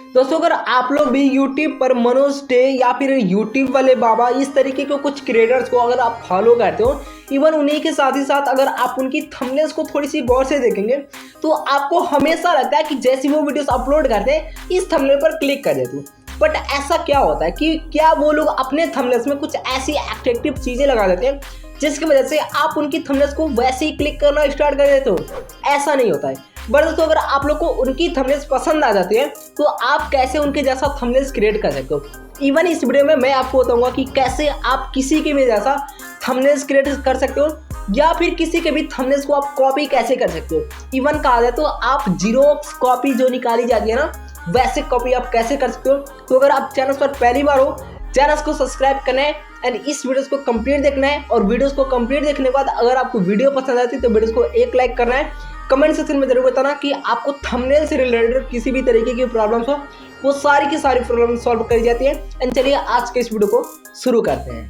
दोस्तों अगर आप लोग भी यूट्यूब पर मनोज डे या फिर यूट्यूब वाले बाबा इस तरीके के कुछ क्रिएटर्स को अगर आप फॉलो करते हो, इवन उन्हीं के साथ ही साथ अगर आप उनकी थंबनेल्स को थोड़ी सी गौर से देखेंगे तो आपको हमेशा लगता है कि जैसे वो वीडियोस अपलोड करते हैं इस थंबनेल पर क्लिक कर देते हो। बट ऐसा क्या होता है कि क्या वो लोग अपने थंबनेल्स में कुछ ऐसी अट्रैक्टिव चीज़ें लगा देते हैं जिसकी वजह से आप उनकी थंबनेल्स को वैसे ही क्लिक करना स्टार्ट कर देते हो? ऐसा नहीं होता है। बट दोस्तों अगर आप लोग को उनकी थंबनेल्स पसंद आ जाती है तो आप कैसे उनके जैसा थंबनेल्स क्रिएट कर सकते हो। इवन इस वीडियो में मैं आपको बताऊंगा कि कैसे आप किसी के भी जैसा थंबनेल्स क्रिएट कर सकते हो या फिर किसी के भी थंबनेल्स को आप कॉपी कैसे कर सकते हो। इवन कहा जाए तो आप जीरोक्स कॉपी जो निकाली जाती है ना, वैसे कॉपी आप कैसे कर सकते हो। तो अगर आप चैनल पर पहली बार हो, चैनल को सब्सक्राइब करना है एंड इस वीडियोस को कंप्लीट देखना है। और वीडियोस को कंप्लीट देखने के बाद अगर आपको वीडियो पसंद आती है तो वीडियोस को एक लाइक करना है। कमेंट सेक्शन में जरूर बताना कि आपको थंबनेल से रिलेटेड किसी भी तरीके की प्रॉब्लम्स हो, वो सारी की सारी प्रॉब्लम सॉल्व करी जाती है। एंड चलिए आज के इस वीडियो को शुरू करते हैं।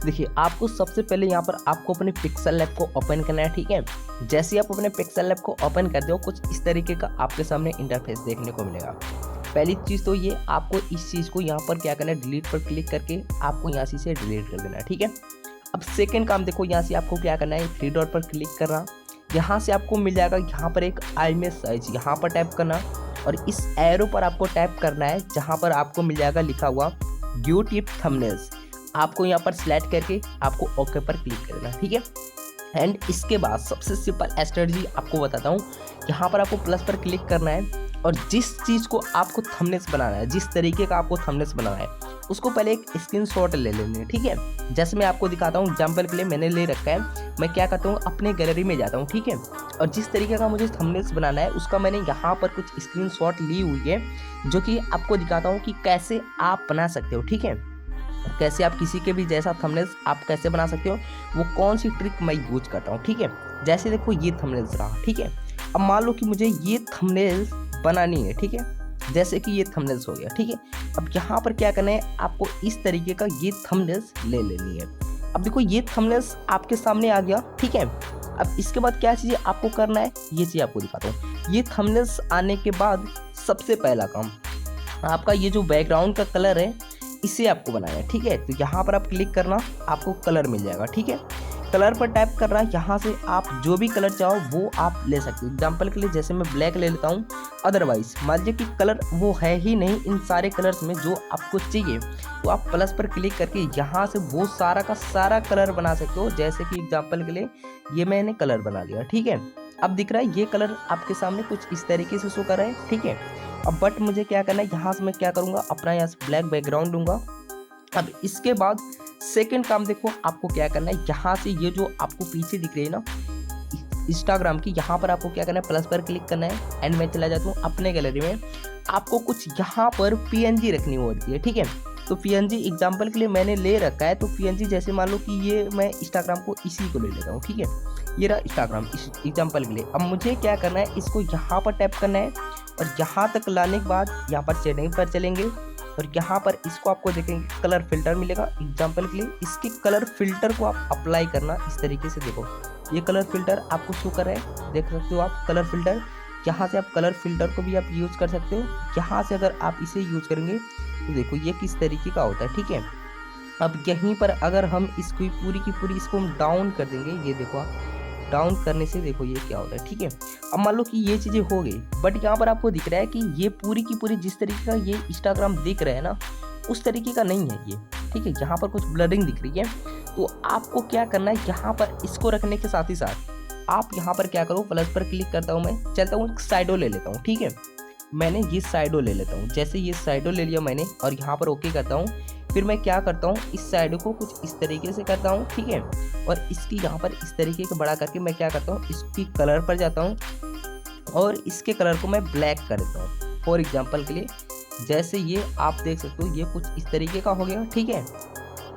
देखिए, आपको सबसे पहले यहाँ पर आपको अपने पिक्सल लैब को ओपन करना है। ठीक है, जैसे ही आप अपने पिक्सल लैब को ओपन करते हो कुछ इस तरीके का आपके सामने इंटरफेस देखने को मिलेगा। पहली चीज़ तो ये, आपको इस चीज़ को यहाँ पर क्या करना है, डिलीट पर क्लिक करके आपको यहाँ से डिलीट कर देना है। ठीक है, अब सेकेंड काम देखो, यहाँ से आपको क्या करना है, 3 डॉट पर क्लिक करना। यहाँ से आपको मिल जाएगा यहाँ पर एक इमेज साइज, यहाँ पर टैप करना और इस एरो पर आपको टैप करना है जहाँ पर आपको मिल जाएगा लिखा हुआ यूट्यूब थंबनेल्स। आपको यहाँ पर सिलेक्ट करके आपको ओके पर क्लिक कर देना। ठीक है, एंड इसके बाद सबसे सिंपल स्ट्रेटजी आपको बताता हूँ। यहाँ पर आपको प्लस पर क्लिक करना है और जिस चीज़ को आपको थंबनेल्स बनाना है, जिस तरीके का आपको थंबनेल्स बनाना है, उसको पहले एक स्क्रीनशॉट ले लेना है। ठीक है, जैसे मैं आपको दिखाता हूँ, एग्जाम्पल के लिए मैंने ले रखा है। मैं क्या करता हूँ, अपने गैलरी में जाता हूँ। ठीक है, और जिस तरीके का मुझे थंबनेल्स बनाना है उसका मैंने यहाँ पर कुछ स्क्रीनशॉट ली हुई है जो कि आपको दिखाता हूँ कि कैसे आप बना सकते हो। ठीक है, कैसे आप किसी के भी जैसा थंबनेल्स आप कैसे बना सकते हो, वो कौन सी ट्रिक मैं यूज करता हूँ। ठीक है, जैसे देखो ये थंबनेल्स रहा। ठीक है, अब मान लो कि मुझे ये थंबनेल्स बनानी है। ठीक है, जैसे कि ये थंबनेल्स हो गया। ठीक है, अब यहाँ पर क्या करना है, आपको इस तरीके का ये थंबनेल्स ले लेनी है। अब देखो ये थंबनेल्स आपके सामने आ गया। ठीक है, अब इसके बाद क्या चीज़ें आपको करना है, ये चीज़ आपको दिखाता हूँ। ये थंबनेल्स आने के बाद सबसे पहला काम, आपका ये जो बैकग्राउंड का कलर है इसे आपको बनाना है। ठीक है, तो यहाँ पर आप क्लिक करना, आपको कलर मिल जाएगा। ठीक है, कलर पर टैप करना, यहाँ से आप जो भी कलर चाहो वो आप ले सकते हो। एग्जाम्पल के लिए जैसे मैं ब्लैक ले लेता हूँ। अदरवाइज मान लीजिए कि कलर वो है ही नहीं इन सारे कलर्स में जो आपको चाहिए, तो आप प्लस पर क्लिक करके यहाँ से वो सारा का सारा कलर बना सकते हो। जैसे कि एग्जाम्पल के लिए ये मैंने कलर बना लिया। ठीक है, अब दिख रहा है ये कलर आपके सामने कुछ इस तरीके से शो कर रहा है। ठीक है, अब बट मुझे क्या करना है, यहाँ से मैं क्या करूँगा, अपना यहाँ से ब्लैक बैकग्राउंड दूंगा। अब इसके बाद सेकंड काम देखो, आपको क्या करना है, यहाँ से ये जो आपको पीछे दिख रही है ना इंस्टाग्राम की, यहाँ पर आपको क्या करना है, प्लस पर क्लिक करना है। एंड मैं चला जाता हूँ अपने गैलरी में। आपको कुछ यहाँ पर पीएनजी रखनी होती है। ठीक है, तो पीएनजी एग्जाम्पल के लिए मैंने ले रखा है। तो पीएनजी जैसे मान लो कि ये मैं इंस्टाग्राम को इसी को ले लेता हूँ। ठीक है, ये रहा इंस्टाग्राम एग्जाम्पल के लिए। अब मुझे क्या करना है, इसको यहाँ पर टैप करना है और यहाँ तक लाने के बाद यहाँ पर सेटिंग पर चलेंगे और यहाँ पर इसको आपको देखेंगे कलर फिल्टर मिलेगा। एग्जाम्पल के लिए इसके कलर फिल्टर को आप अप्लाई करना इस तरीके से। देखो ये कलर फिल्टर आपको शो कर रहा है, देख सकते हो आप कलर फिल्टर। यहाँ से आप कलर फिल्टर को भी आप यूज कर सकते हो। यहाँ से अगर आप इसे यूज करेंगे तो देखो ये किस तरीके का होता है। ठीक है, अब यहीं पर अगर हम इसको पूरी की पूरी इसको हम डाउन कर देंगे, ये देखो आप डाउन करने से देखो ये क्या होता है। ठीक है, अब मान लो कि ये चीज़ें हो गई, बट यहाँ पर आपको दिख रहा है कि ये पूरी की पूरी जिस तरीके का ये इंस्टाग्राम दिख रहा है ना, उस तरीके का नहीं है ये। ठीक है, यहाँ पर कुछ ब्लरिंग दिख रही है। तो आपको क्या करना है, यहाँ पर इसको रखने के साथ ही साथ आप यहाँ पर क्या करो, प्लस पर क्लिक करता हूँ, मैं चलता हूँ साइडो ले लेता हूँ। ठीक है, मैंने ये साइडो ले लेता हूँ। जैसे ये साइडो ले लिया मैंने और यहाँ पर ओके करता हूँ, फिर मैं क्या करता हूँ, इस साइड को कुछ इस तरीके से करता हूँ। ठीक है, और इसकी यहाँ पर इस तरीके से बड़ा करके मैं क्या करता हूँ, इसकी कलर पर जाता हूँ और इसके कलर को मैं ब्लैक कर देता हूँ। फॉर एग्जांपल के लिए जैसे ये आप देख सकते हो ये कुछ इस तरीके का हो गया। ठीक है,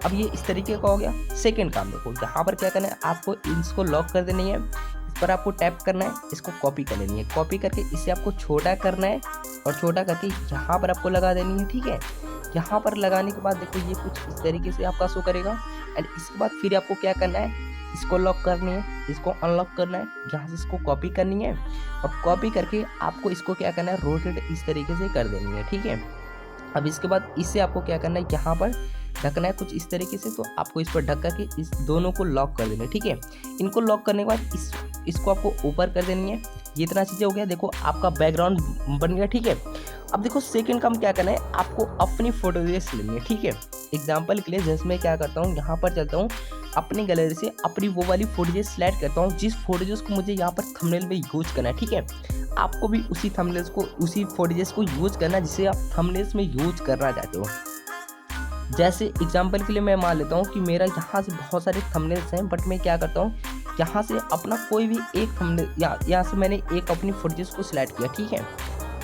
अब ये इस तरीके का हो गया। सेकेंड काम देखो, यहाँ पर क्या करना है, आपको इसको लॉक कर देनी है। इस पर आपको टैप करना है, इसको कॉपी कर लेनी है। कॉपी करके इसे आपको छोटा करना है और छोटा करके यहाँ पर आपको लगा देनी है। ठीक है, यहाँ पर लगाने के बाद देखो ये कुछ इस तरीके से आपका शो करेगा। एंड इसके बाद फिर आपको क्या करना है, इसको लॉक करनी है, इसको अनलॉक करना है, यहाँ से इसको कॉपी करनी है और कॉपी करके आपको इसको क्या करना है, रोटेट इस तरीके से कर देनी है, ठीक है। अब इसके बाद इससे आपको क्या करना है, यहाँ पर ढकना है कुछ इस तरीके से, तो आपको इस पर ढक करके इस दोनों को लॉक कर देना है, ठीक है। इनको लॉक करने के बाद इसको आपको ऊपर कर देनी है। ये इतना चीज़ें हो गया, देखो आपका बैकग्राउंड बन गया, ठीक है। अब देखो सेकंड काम क्या करना है, आपको अपनी फोटोग्राफ्स लेनी है, ठीक है। एग्जाम्पल के लिए जैसे मैं क्या करता हूँ, यहाँ पर चलता हूँ अपनी गैलरी से, अपनी वो वाली फोटोजेस सिलेक्ट करता हूँ जिस फोटोजेस को मुझे यहाँ पर थंबनेल में यूज करना है, ठीक है। आपको भी उसी थंबनेल्स को, उसी फोटोजेस को यूज करना है जिसे आप थंबनेल्स में यूज करना चाहते हो। जैसे एग्जाम्पल के लिए मैं मान लेता हूँ कि मेरा यहाँ से बहुत सारे थंबनेल्स हैं, बट मैं क्या करता हूँ, यहाँ से अपना कोई भी एक थंबनेल, यहाँ से मैंने एक अपनी फोटोजेस को सिलेक्ट किया, ठीक है।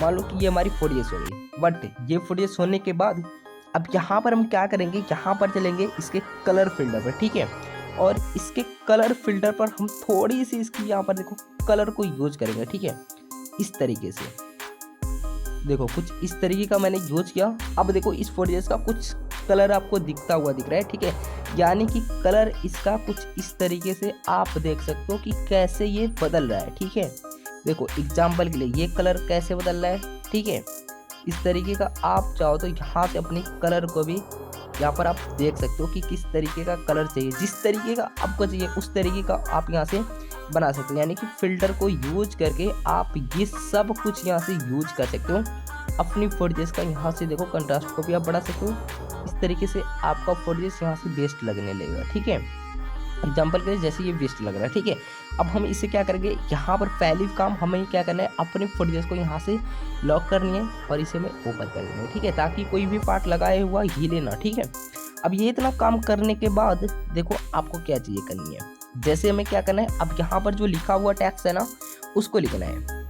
मान लो कि ये हमारी फोटोजेस हो गई, बट ये फोटोजेस होने के बाद अब यहाँ पर हम क्या करेंगे, यहाँ पर चलेंगे इसके कलर फिल्टर पर, ठीक है। और इसके कलर फिल्टर पर हम थोड़ी सी इसकी यहाँ पर देखो कलर को यूज करेंगे, ठीक है। इस तरीके से देखो कुछ इस तरीके का मैंने यूज किया। अब देखो इस फोटोजेस का कुछ कलर आपको दिखता हुआ दिख रहा है, ठीक है। यानी कि कलर इसका कुछ इस तरीके से आप देख सकते हो कि कैसे ये बदल रहा है, ठीक है। देखो एग्जाम्पल के लिए ये कलर कैसे बदल रहा है, ठीक है। इस तरीके का आप चाहो तो यहाँ से अपनी कलर को भी यहाँ पर आप देख सकते हो कि किस तरीके का कलर चाहिए, जिस तरीके का आपको चाहिए उस तरीके का आप यहाँ से बना सकते हो। यानी कि फिल्टर को यूज करके आप ये सब कुछ यहाँ से यूज कर सकते हो अपनी फोटोजेस का। यहाँ से देखो कंट्रास्ट को भी आप बढ़ा सकते हो, इस तरीके से आपका फोटोजेस यहाँ से बेस्ट लगने लगेगा, ठीक है। एग्जाम्पल के लिए जैसे ये बेस्ट लग रहा है, ठीक है। अब हम इसे क्या करेंगे, यहाँ पर पहली काम हमें क्या करना है, अपने फोटोजेस को यहाँ से लॉक करनी है और इसे में ऊपर कर देना है, ठीक है, ताकि कोई भी पार्ट लगाए हुआ हिले ना, ठीक है। अब ये इतना काम करने के बाद देखो आपको क्या चाहिए करनी है, जैसे हमें क्या करना है, अब यहाँ पर जो लिखा हुआ टैक्स है ना उसको लिखना है।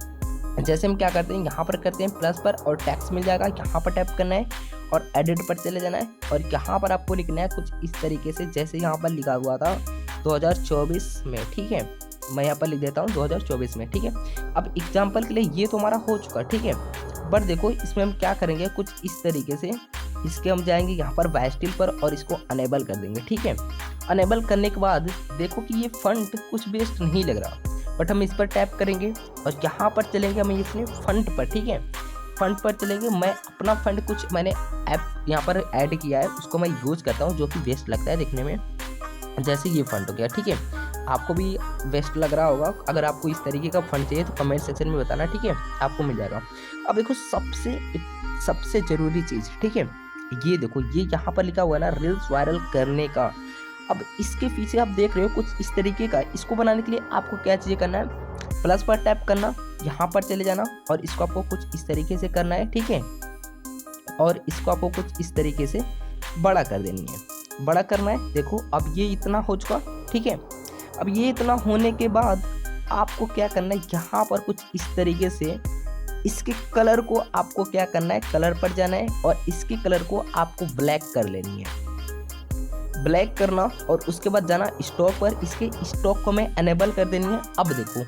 जैसे हम क्या करते हैं, यहाँ पर करते हैं प्लस पर और टैक्स मिल जाएगा, यहाँ पर टैप करना है और एडिट पर चले जाना है और यहाँ पर आपको लिखना है कुछ इस तरीके से, जैसे यहाँ पर लिखा हुआ था 2024 में, ठीक है। मैं यहाँ पर लिख देता हूँ 2024 में, ठीक है। अब एग्जाम्पल के लिए ये तो हमारा हो चुका, ठीक है। बट देखो इसमें हम क्या करेंगे, कुछ इस तरीके से इसके हम जाएंगे यहाँ पर वाइस्टिल पर और इसको अनेबल कर देंगे, ठीक है। अनेबल करने के बाद देखो कि ये फंट कुछ बेस्ट नहीं लग रहा, बट हम इस पर टैप करेंगे और यहाँ पर चलेंगे हम इसमें फंट पर, ठीक है। फंट पर चलेंगे, मैं अपना फंड कुछ मैंने ऐप यहाँ पर ऐड किया है, उसको मैं यूज करता हूँ जो कि बेस्ट लगता है देखने में। जैसे ये फंड हो गया, ठीक है। आपको भी बेस्ट लग रहा होगा, अगर आपको इस तरीके का फंड चाहिए तो कमेंट सेक्शन में बताना, ठीक है, आपको मिल जाएगा। अब देखो सबसे जरूरी चीज़, ठीक है, ये देखो ये यहाँ पर लिखा हुआ है ना रील्स वायरल करने का। अब इसके पीछे आप देख रहे हो कुछ इस तरीके का, इसको बनाने के लिए आपको क्या चीज़ें करना है, प्लस पर टैप करना, यहाँ पर चले जाना और इसको आपको कुछ इस तरीके से करना है, ठीक है। और इसको आपको कुछ इस तरीके से बड़ा कर देनी है, बड़ा करना है। देखो अब ये इतना हो चुका, ठीक है। अब ये इतना होने के बाद आपको क्या करना है, यहाँ पर कुछ इस तरीके से इसके कलर को आपको क्या करना है, कलर पर जाना है और इसके कलर को आपको ब्लैक कर लेनी है, ब्लैक करना और उसके बाद जाना स्टॉक पर, इसके स्टॉक को मैं एनेबल कर देनी है। अब देखो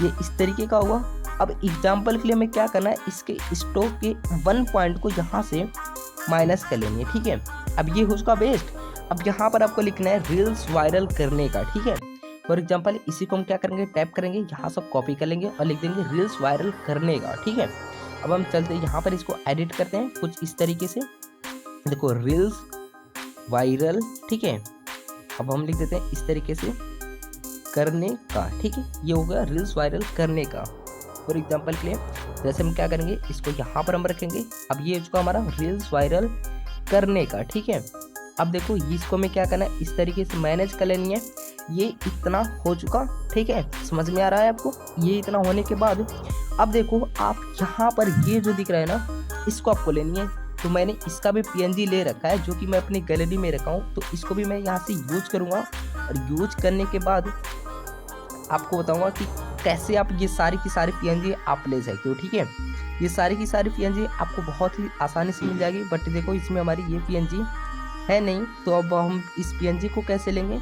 ये इस तरीके का हुआ। अब एग्जाम्पल के लिए मैं क्या करना है, इसके स्टॉक के 1 पॉइंट को यहाँ से माइनस कर लेनी है, ठीक है। अब ये हो उसका बेस्ट। अब यहाँ पर आपको लिखना है रील्स वायरल करने का, ठीक है। फॉर एग्जाम्पल इसी को हम क्या करेंगे, टैप करेंगे, यहाँ सब कॉपी कर लेंगे और लिख देंगे रील्स वायरल करने का, ठीक है। अब हम चलते हैं यहाँ पर, इसको एडिट करते हैं कुछ इस तरीके से, देखो रील्स वायरल, ठीक है। अब हम लिख देते हैं इस तरीके से करने का, ठीक है। ये हो गया रील्स वायरल करने का। फॉर एग्जाम्पल के लिए जैसे हम क्या करेंगे, इसको यहाँ पर हम रखेंगे। अब ये इसको हमारा रील्स वायरल करने का, ठीक है। अब देखो इसको में क्या करना है, इस तरीके से मैनेज कर लेनी है। ये इतना हो चुका, ठीक है, समझ में आ रहा है आपको। ये इतना होने के बाद अब देखो आप यहाँ पर ये जो दिख रहा है ना, इसको आपको लेनी है। तो मैंने इसका भी PNG ले रखा है जो कि मैं अपनी गैलरी में रखा हूँ, तो इसको भी मैं यहाँ से यूज करूँगा और यूज करने के बाद आपको बताऊँगा कि कैसे आप ये सारी की सारी PNG आप ले सकते हो, ठीक है। ये सारी की सारी PNG आपको बहुत ही आसानी से मिल जाएगी, बट देखो इसमें हमारी ये PNG है नहीं, तो अब हम इस PNG को कैसे लेंगे,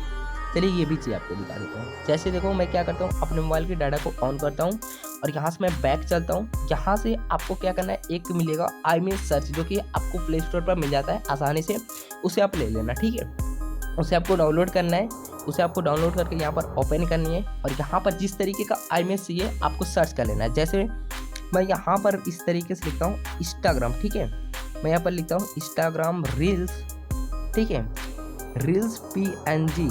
चलिए ये भी चीज़ आपको दिखा देता हूँ। जैसे देखो मैं क्या करता हूँ, अपने मोबाइल की डाटा को ऑन करता हूँ और यहाँ से मैं बैक चलता हूँ। यहाँ से आपको क्या करना है, एक मिलेगा iMessage सर्च, जो कि आपको प्ले स्टोर पर मिल जाता है आसानी से, उसे आप ले लेना, ठीक है। उसे आपको डाउनलोड करना है उसे आपको डाउनलोड करके यहाँ पर ओपन करनी है और यहाँ पर जिस तरीके का इमेज चाहिए आपको सर्च कर लेना है। जैसे मैं यहाँ पर इस तरीके से लिखता हूँ इंस्टाग्राम, ठीक है। मैं यहाँ पर लिखता हूँ इंस्टाग्राम रील्स, ठीक है, रील्स PNG,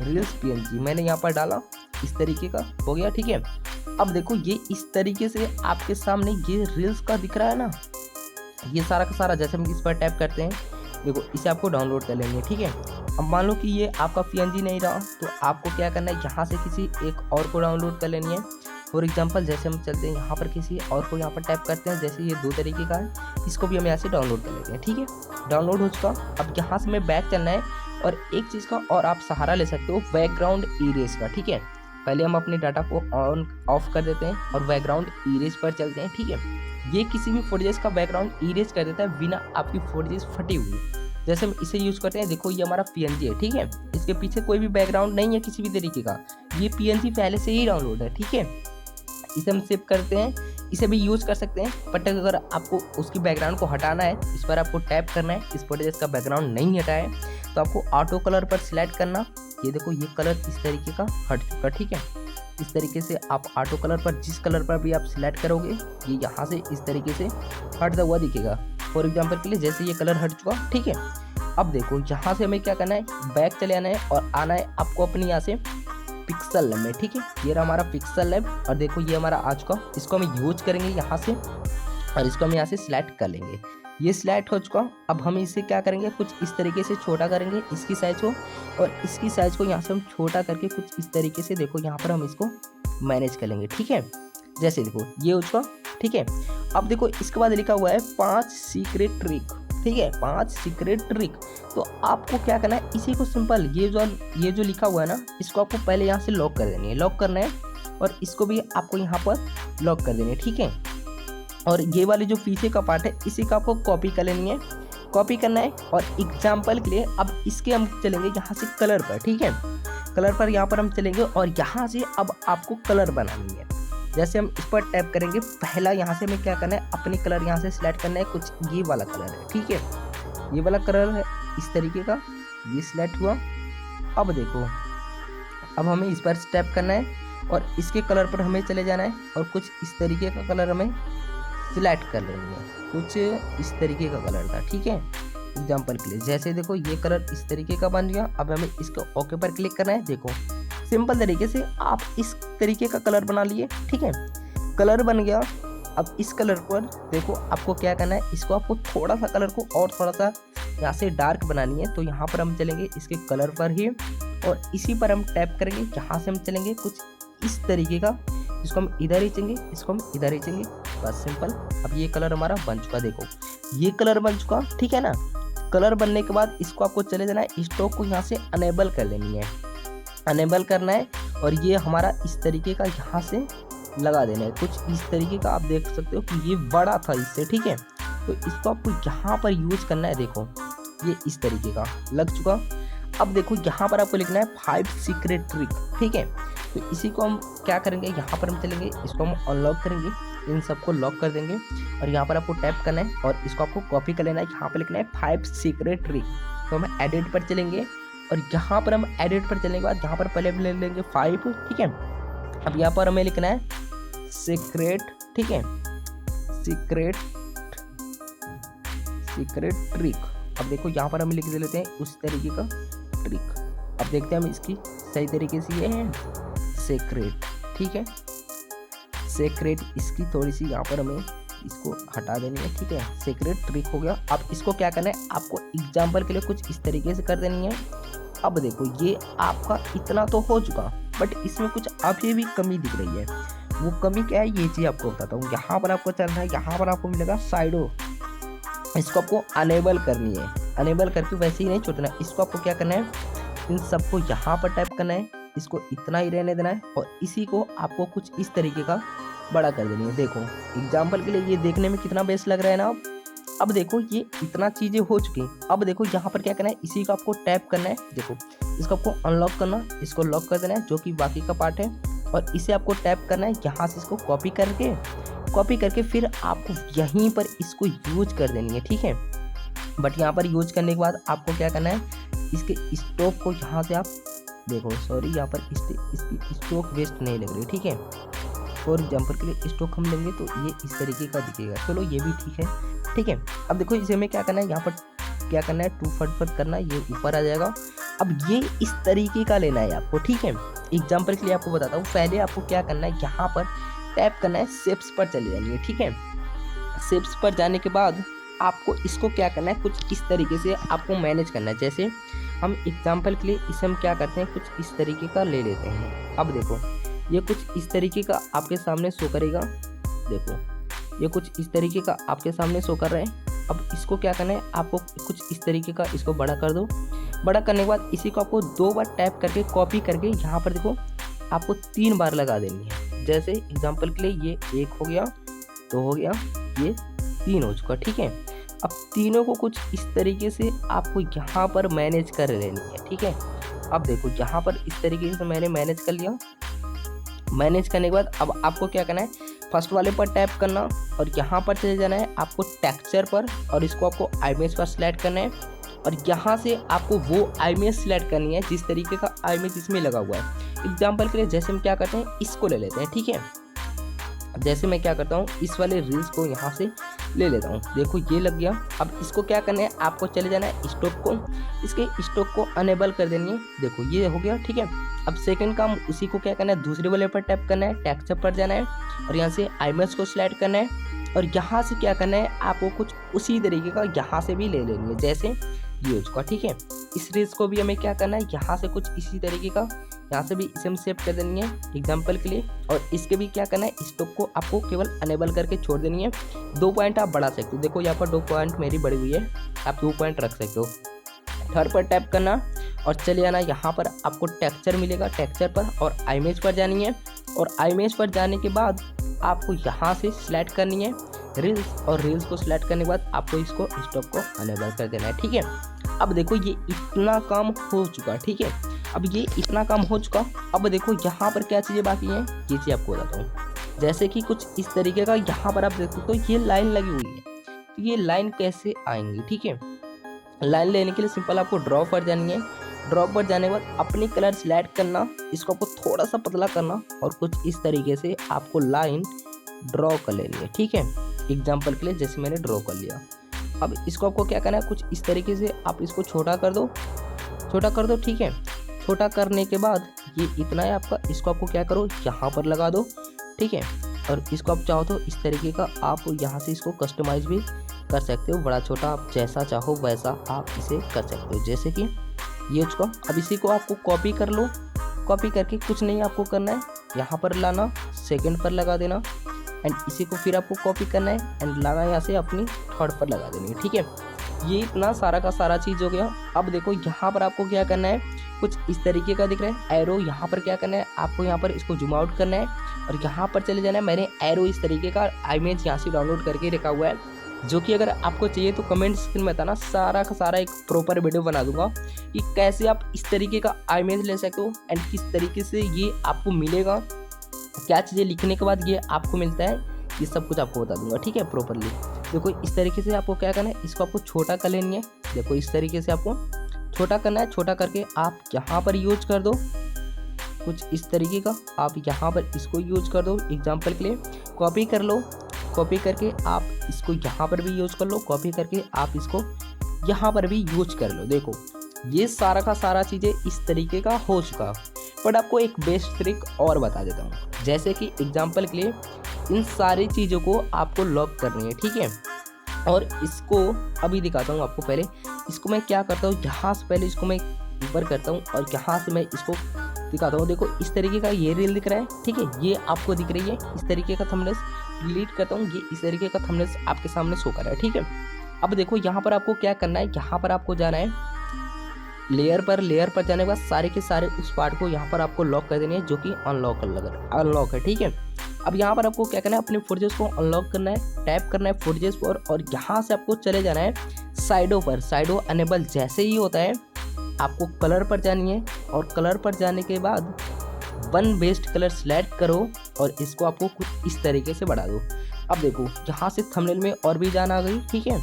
रील्स PNG मैंने यहाँ पर डाला, इस तरीके का हो गया, ठीक है। अब देखो ये इस तरीके से आपके सामने ये रील्स का दिख रहा है ना, ये सारा का सारा। जैसे हम इस पर टैप करते हैं, देखो इसे आपको डाउनलोड कर लेंगे, ठीक है। अब मान लो कि ये आपका PNG नहीं रहा तो आपको क्या करना है, यहाँ से किसी एक और को डाउनलोड कर लेनी है। फॉर एग्जांपल जैसे हम चलते हैं यहाँ पर किसी और को यहाँ पर टैप करते हैं, जैसे ये 2 तरीके का है, इसको भी हम यहाँ से डाउनलोड कर लेते हैं, ठीक है। डाउनलोड हो चुका। अब यहाँ से हमें बैक चलना है और एक चीज़ का और आप सहारा ले सकते हो, बैकग्राउंड इरेज का, ठीक है। पहले हम अपने डाटा को ऑन ऑफ कर देते हैं और बैकग्राउंड इरेज पर चलते हैं, ठीक है। ये किसी भी फुटेज का बैकग्राउंड इरेज कर देता है बिना आपकी फुटेज फटी हुई। जैसे हम इसे यूज़ करते हैं, देखो ये हमारा PNG है, ठीक है। इसके पीछे कोई भी बैकग्राउंड नहीं है किसी भी तरीके का, ये PNG पहले से ही डाउनलोड है, ठीक है। इसे हम सेव करते हैं, इसे भी यूज़ कर सकते हैं। बट अगर आपको उसकी बैकग्राउंड को हटाना है, इस पर आपको टैप करना है, इस फुटेज का बैकग्राउंड नहीं हटा है तो आपको ऑटो कलर पर सिलेक्ट करना। ये देखो ये कलर इस तरीके का हट चुका, ठीक है। इस तरीके से आप ऑटो कलर पर जिस कलर पर भी आप सिलेक्ट करोगे ये यहाँ से इस तरीके से हटता हुआ दिखेगा। फॉर एग्जांपल के लिए जैसे ये कलर हट चुका, ठीक है। अब देखो यहाँ से हमें क्या करना है, बैक चले आना है और आना है आपको अपनी यहाँ से पिक्सल लैब में, ठीक है। ये रहा हमारा पिक्सल लैब और देखो ये हमारा आ चुका। इसको हम यूज करेंगे यहाँ से और इसको हम यहाँ से सिलेक्ट कर लेंगे। ये सिलेक्ट हो चुका। अब हम इसे क्या करेंगे, कुछ इस तरीके से छोटा करेंगे इसकी साइज को, और इसकी साइज को यहाँ से हम छोटा करके कुछ इस तरीके से देखो यहाँ पर हम इसको मैनेज कर लेंगे, ठीक है। जैसे देखो ये हो चुका, ठीक है। अब देखो इसके बाद लिखा हुआ है 5 सीक्रेट ट्रिक, ठीक है, 5 सीक्रेट ट्रिक। तो आपको क्या करना है, इसी को सिंपल ये जो लिखा हुआ है ना, इसको आपको पहले यहाँ से लॉक कर देनी है, लॉक करना है और इसको भी आपको यहाँ पर लॉक कर देनी है, ठीक है। और ये वाली जो पीछे का पार्ट है इसी का आपको कॉपी कर लेनी है, कॉपी करना है। और एग्जाम्पल के लिए अब इसके हम चलेंगे यहाँ से कलर पर, ठीक है। कलर पर यहाँ पर हम चलेंगे और यहाँ से अब आपको कलर बनानी है। जैसे हम इस पर टैप करेंगे, पहला यहाँ से हमें क्या करना है, अपनी कलर यहाँ से सिलेक्ट करना है, कुछ ये वाला कलर है, ठीक है। ये वाला कलर है इस तरीके का, ये सिलेक्ट हुआ। अब देखो अब हमें इस पर स्टेप करना है और इसके कलर पर हमें चले जाना है और कुछ इस तरीके का कलर हमें सिलेक्ट कर लेंगे, कुछ इस तरीके का कलर था, ठीक है। एग्जाम्पल के लिए जैसे देखो ये कलर इस तरीके का बन गया। अब हमें इसको ओके पर क्लिक करना है। देखो सिंपल तरीके से आप इस तरीके का कलर बना लिए, ठीक है। कलर बन गया। अब इस कलर पर देखो आपको क्या करना है, इसको आपको थोड़ा सा कलर को और थोड़ा सा यहाँ से डार्क बनानी है। तो यहाँ पर हम चलेंगे इसके कलर पर ही और इसी पर हम टैप करेंगे। यहाँ से हम चलेंगे कुछ इस तरीके का, इसको हम इधर ही चलेंगे, इसको हम इधर ही चलेंगे, बस सिंपल। अब ये कलर हमारा बन चुका, देखो ये कलर बन चुका, ठीक है ना। कलर बनने के बाद इसको आपको चले जाना है, स्टॉक को यहाँ से अनेबल कर लेनी है, अनेबल करना है और ये हमारा इस तरीके का यहाँ से लगा देना है, कुछ इस तरीके का। आप देख सकते हो कि ये बड़ा था इससे, ठीक है। तो इसको आपको यहाँ पर यूज करना है। देखो ये इस तरीके का लग चुका। अब देखो यहाँ पर आपको लिखना है 5 सीक्रेट ट्रिक, ठीक है। तो इसी को हम क्या करेंगे, यहाँ पर हम चलेंगे, इसको हम अनलॉक करेंगे, इन सबको लॉक कर देंगे और यहाँ पर आपको टैप करना है और इसको आपको कॉपी कर लेना है। यहाँ पर लिखना है 5 सीक्रेट ट्रिक। तो हम एडिट पर चलेंगे और यहाँ पर हम एडिट पर चलने के बाद यहाँ पर पहले ले लेंगे 5, ठीक है। अब यहाँ पर हमें लिखना है सीक्रेट, ठीक है, सीक्रेट ट्रिक। अब देखो यहाँ पर हम लिख दे लेते हैं उस तरीके का ट्रिक। अब देखते हैं हम इसकी सही तरीके से, ये है सीक्रेट, ठीक है, सीक्रेट। इसकी थोड़ी सी यहाँ पर हमें इसको हटा देनी है, ठीक है। सीक्रेट ट्रिक हो गया। अब इसको क्या करना है, आपको एग्जाम्पल के लिए कुछ इस तरीके से कर देनी है। अब देखो ये आपका इतना तो हो चुका, बट इसमें कुछ अभी भी कमी दिख रही है। वो कमी क्या है, ये चीज़ आपको बताता हूँ। यहाँ पर आपको चलना है, यहाँ पर आपको मिलेगा साइडो, इसको आपको अनेबल करनी है। अनेबल करके वैसे ही नहीं छोड़ना, इसको आपको क्या करना है, इन सबको यहाँ पर टाइप करना है, इसको इतना ही रहने देना है और इसी को आपको कुछ इस तरीके का बड़ा कर देनी है। देखो एग्जाम्पल के लिए ये देखने में कितना बेस्ट लग रहा है ना। अब देखो ये इतना चीज़ें हो चुकी। अब देखो यहाँ पर क्या करना है, इसी को आपको टैप करना है। देखो इसको आपको अनलॉक करना, इसको लॉक कर देना है, जो कि बाकी का पार्ट है, और इसे आपको टैप करना है। यहाँ से इसको कॉपी करके फिर आपको यहीं पर इसको यूज कर देनी है, ठीक है। बट यहाँ पर यूज करने के बाद आपको क्या करना है, इसके स्टॉक को यहाँ से आप देखो, सॉरी यहाँ पर इसकी स्टॉक वेस्ट नहीं लग रही, ठीक है। फॉर एग्जाम्पल के लिए स्टॉक हम लेंगे तो ये इस तरीके का दिखेगा, चलो ये भी ठीक है, ठीक है। अब देखो इसे हमें क्या करना है, यहाँ पर क्या करना है, 2 फट करना है, ये ऊपर आ जाएगा। अब ये इस तरीके का लेना है आपको, ठीक है। एग्जाम्पल के लिए आपको बताता हूँ, पहले आपको क्या करना है, यहाँ पर टैप करना है, शेप्स पर चले जाएंगे, ठीक है। शेप्स पर जाने के बाद आपको इसको क्या करना है, कुछ इस तरीके से आपको मैनेज करना है। जैसे हम एग्जाम्पल के लिए इसे हम क्या करते हैं, कुछ इस तरीके का ले लेते हैं। अब देखो ये कुछ इस तरीके का आपके सामने शो करेगा, देखो ये कुछ इस तरीके का आपके सामने शो कर रहे हैं। अब इसको क्या करना है, आपको कुछ इस तरीके का इसको बड़ा कर दो। बड़ा करने के बाद इसी को आपको 2 बार टैप करके कॉपी करके यहाँ पर देखो आपको 3 बार लगा देनी है। जैसे एग्जाम्पल के लिए ये 1 हो गया, 2 हो गया, ये 3 हो चुका, ठीक है। अब तीनों को कुछ इस तरीके से आपको यहाँ पर मैनेज कर लेनी है, ठीक है। अब देखो यहाँ पर इस तरीके से मैंने मैनेज कर लिया। मैनेज करने के बाद अब आपको क्या करना है, फर्स्ट वाले पर टैप करना और यहाँ पर चले जाना है आपको टेक्सचर पर, और इसको आपको इमेज पर सिलेक्ट करना है। और यहाँ से आपको वो इमेज सिलेक्ट करनी है जिस तरीके का इमेज इसमें लगा हुआ है। एग्जाम्पल के लिए जैसे हम क्या करते हैं, इसको ले लेते हैं, ठीक है। जैसे मैं क्या करता हूँ, इस वाले रील्स को यहाँ से ले लेता हूँ, देखो ये लग गया। अब इसको क्या करना है, आपको चले जाना है स्टॉक को, इसके स्टॉक को अनेबल कर देनी है, देखो ये हो गया, ठीक है। अब सेकंड काम उसी को क्या करना है, दूसरे वाले पर टैप करना है, टेक्सचर पर जाना है और यहाँ से इमेज को सिलेक्ट करना है। और यहाँ से क्या करना है, आपको कुछ उसी तरीके का यहाँ से भी ले लेनी है, जैसे ये हो चुका, ठीक है। इस रील्स को भी हमें क्या करना है, यहाँ से कुछ इसी तरीके का यहाँ से भी इसे हम सेव कर देनी है एग्जाम्पल के लिए। और इसके भी क्या करना है, स्टॉक को आपको केवल अनेबल करके छोड़ देनी है। 2 पॉइंट आप बढ़ा सकते हो, देखो यहाँ पर 2 पॉइंट मेरी बढ़ी हुई है, आप 2 पॉइंट रख सकते हो। थर्ड पर टैप करना और चले जाना, यहाँ पर आपको टेक्सचर मिलेगा, टेक्सचर पर और इमेज पर जानी है। और इमेज पर जाने के बाद आपको यहाँ से सिलेक्ट करनी है रील्स, और रील्स को सिलेक्ट करने के बाद आपको इसको स्टॉक को अनेबल कर देना है, ठीक है। अब देखो ये इतना काम हो चुका, ठीक है। अब ये इतना काम हो चुका। अब देखो यहाँ पर क्या चीज़ें बाकी हैं, ये चीज़ आपको बताता हूँ। जैसे कि कुछ इस तरीके का यहाँ पर आप देख सकते हो, ये लाइन लगी हुई है, तो ये लाइन कैसे आएंगी, ठीक है। लाइन लेने के लिए सिंपल आपको ड्रॉ पर जानी है। ड्रॉ पर जाने के बाद अपनी कलर सिलेक्ट करना, इसको आपको थोड़ा सा पतला करना और कुछ इस तरीके से आपको लाइन ड्रॉ कर लेनी है, ठीक है। एग्जाम्पल के लिए जैसे मैंने ड्रॉ कर लिया। अब इसको आपको क्या करना है, कुछ इस तरीके से आप इसको छोटा कर दो, छोटा कर दो, ठीक है। छोटा करने के बाद ये इतना है आपका, इसको आपको क्या करो, यहाँ पर लगा दो, ठीक है। और इसको आप चाहो तो इस तरीके का आप यहाँ से इसको कस्टमाइज भी कर सकते हो, बड़ा छोटा आप जैसा चाहो वैसा आप इसे कर सकते हो, जैसे कि ये उसका। अब इसी को आपको कॉपी कर लो, कॉपी करके कुछ नहीं आपको करना है, यहाँ पर लाना, सेकंड पर लगा देना एंड इसी को फिर आपको कॉपी करना है एंड लाना यहाँ से अपनी थर्ड पर लगा देनी है, ठीक है। ये इतना सारा का सारा चीज़ हो गया। अब देखो यहाँ पर आपको क्या करना है, कुछ इस तरीके का दिख रहा है एरो, यहाँ पर क्या करना है, आपको यहाँ पर इसको जूम आउट करना है और यहाँ पर चले जाना है। मैंने एरो इस तरीके का इमेज यहाँ से डाउनलोड करके रखा हुआ है, जो कि अगर आपको चाहिए तो कमेंट सेक्शन में बताना, सारा का सारा एक प्रॉपर वीडियो बना दूंगा कि कैसे आप इस तरीके का इमेज ले सकते हो एंड किस तरीके से ये आपको मिलेगा, क्या चीज़ें लिखने के बाद ये आपको मिलता है, ये सब कुछ आपको बता दूंगा, ठीक है, प्रॉपरली। देखो इस तरीके से आपको क्या करना है, इसको आपको छोटा कर लेनी है, देखो इस तरीके से आपको छोटा करना है। छोटा करके आप यहाँ पर यूज कर दो, कुछ इस तरीके का आप यहाँ पर इसको यूज कर दो। एग्जाम्पल के लिए कॉपी कर लो, कॉपी करके आप इसको यहाँ पर भी यूज कर लो, कॉपी करके आप इसको यहाँ पर भी यूज कर लो। देखो ये सारा का सारा चीज़ें इस तरीके का हो चुका। बट आपको एक बेस्ट ट्रिक और बता देता हूँ, जैसे कि एग्जाम्पल के लिए इन सारी चीज़ों को आपको लॉक करनी है, ठीक है। और इसको अभी दिखाता हूँ आपको। पहले इसको मैं क्या करता हूँ, यहाँ से पहले इसको मैं ऊपर करता हूँ और यहाँ से मैं इसको दिखाता हूँ। देखो इस तरीके का ये रील दिख रहा है, ठीक है, ये आपको दिख रही है। इस तरीके का थंबनेल डिलीट करता हूँ, ये इस तरीके का थंबनेल आपके सामने शो कर रहा है, ठीक है। अब देखो यहाँ पर आपको क्या करना है, यहाँ पर आपको जाना है लेयर पर। लेयर पर जाने के बाद सारे के सारे उस पार्ट को यहाँ पर आपको लॉक कर देनी है, जो कि अनलॉक है, ठीक है। अब यहाँ पर आपको क्या करना है, अपने फुटेज को अनलॉक करना है, टैप करना है फुटेज पर और यहाँ से आपको चले जाना है साइडों पर। साइडों अनेबल जैसे ही होता है आपको कलर पर जानी है और कलर पर जाने के बाद वन बेस्ट कलर सेलेक्ट करो और इसको आपको कुछ इस तरीके से बढ़ा दो। अब देखो यहाँ से थंबनेल में और भी जान आ गई, ठीक है।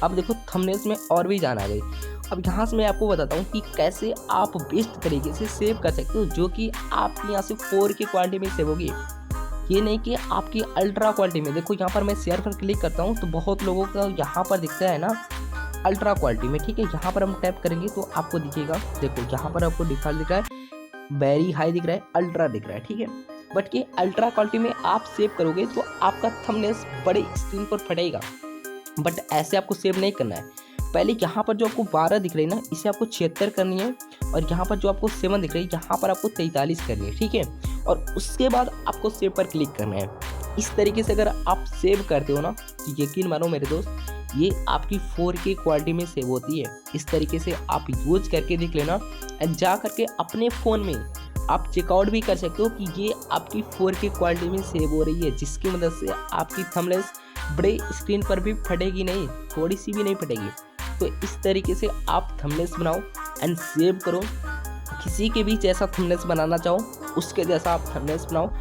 अब देखो थंबनेल्स में और भी जान आ गई अब यहाँ से मैं आपको बताता हूँ कि कैसे आप बेस्ट तरीके से सेव कर सकते हो, जो कि आपके यहाँ से 4K क्वालिटी में सेव होगी। ये नहीं कि आपकी अल्ट्रा क्वालिटी में। देखो यहाँ पर मैं शेयर पर क्लिक करता हूँ तो बहुत लोगों का यहाँ पर दिखता है ना अल्ट्रा क्वालिटी में, ठीक है। यहाँ पर हम टैप करेंगे तो आपको दिखेगा, देखो यहाँ पर आपको डिफॉल्ट दिख रहा है, वेरी हाई दिख रहा है, अल्ट्रा दिख रहा है, ठीक है। बट ये अल्ट्रा क्वालिटी में आप सेव करोगे तो आपका थंबनेल्स बड़े स्क्रीन पर फटेगा। बट ऐसे आपको सेव नहीं करना है। पहले यहाँ पर जो आपको 12 दिख रही है ना, इसे आपको 76 करनी है, और यहाँ पर जो आपको 7 दिख रही है, यहाँ पर आपको 43 करनी है, ठीक है। और उसके बाद आपको सेव पर क्लिक करना है। इस तरीके से अगर आप सेव करते हो ना, तो यकीन मानो मेरे दोस्त, ये आपकी 4K क्वालिटी में सेव होती है। इस तरीके से आप यूज करके देख लेना, एंड जा करके अपने फ़ोन में आप चेकआउट भी कर सकते हो कि ये आपकी 4K क्वालिटी में सेव हो रही है, जिसकी मदद से आपकी थंबनेल्स बड़े स्क्रीन पर भी फटेगी नहीं, थोड़ी सी भी नहीं फटेगी। तो इस तरीके से आप थंबनेल्स बनाओ एंड सेव करो। किसी के भी जैसा थंबनेल्स बनाना चाहो उसके जैसा आप थंबनेल्स बनाओ।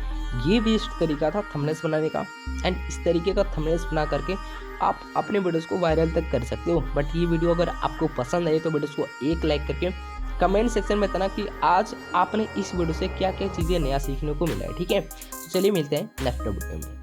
ये बेस्ट तरीका था थंबनेल्स बनाने का, एंड इस तरीके का थंबनेल्स बना करके आप अपने वीडियोस को वायरल तक कर सकते हो। बट ये वीडियो अगर आपको पसंद आए तो वीडियोस को एक लाइक करके कमेंट सेक्शन में बताना कि आज आपने इस वीडियो से क्या क्या चीज़ें नया सीखने को मिला है, ठीक है। तो चलिए मिलते हैं नेक्स्ट वीडियो में।